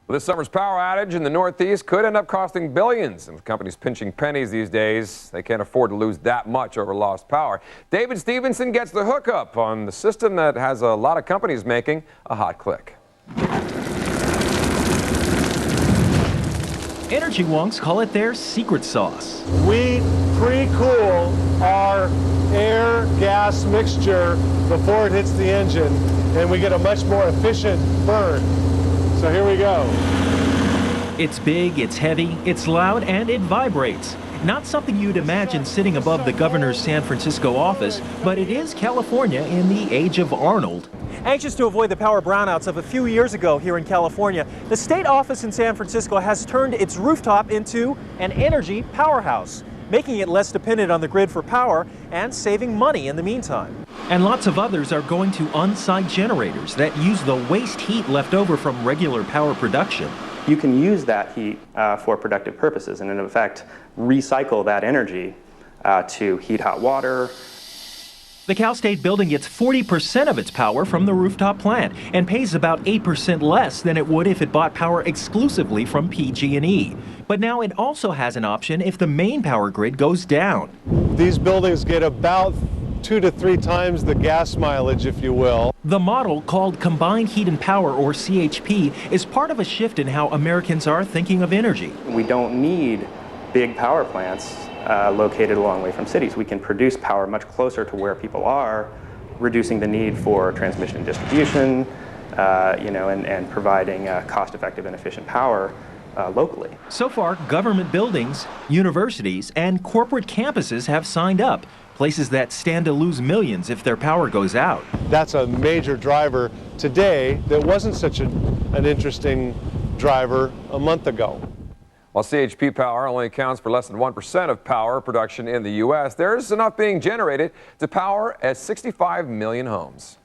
Well, this summer's power outage in the Northeast could end up costing billions. And with companies pinching pennies these days, they can't afford to lose that much over lost power. David Stevenson gets the hookup on the system that has a lot of companies making a hot click. Energy wonks call it their secret sauce. We pre-cool our air-gas mixture before it hits the engine, and we get a much more efficient burn. So here we go. It's big, it's heavy, it's loud, and it vibrates. Not something you'd imagine sitting above the governor's San Francisco office, but it is California in the age of Arnold. Anxious to avoid the power brownouts of a few years ago here in California, the state office in San Francisco has turned its rooftop into an energy powerhouse, making it less dependent on the grid for power and saving money in the meantime. And lots of others are going to on-site generators that use the waste heat left over from regular power production. You can use that heat for productive purposes and in effect recycle that energy to heat hot water. The Cal State building gets 40% of its power from the rooftop plant and pays about 8% less than it would if it bought power exclusively from PG&E. But now it also has an option if the main power grid goes down. These buildings get about 2 to 3 times the gas mileage, if you will. The model, called Combined Heat and Power, or CHP, is part of a shift in how Americans are thinking of energy. We don't need big power plants located a long way from cities. We can produce power much closer to where people are, reducing the need for transmission and distribution, and providing cost-effective and efficient power locally. So far, government buildings, universities, and corporate campuses have signed up, places that stand to lose millions if their power goes out. That's a major driver today that wasn't such an interesting driver a month ago. While CHP power only accounts for less than 1% of power production in the U.S., there's enough being generated to power 65 million homes.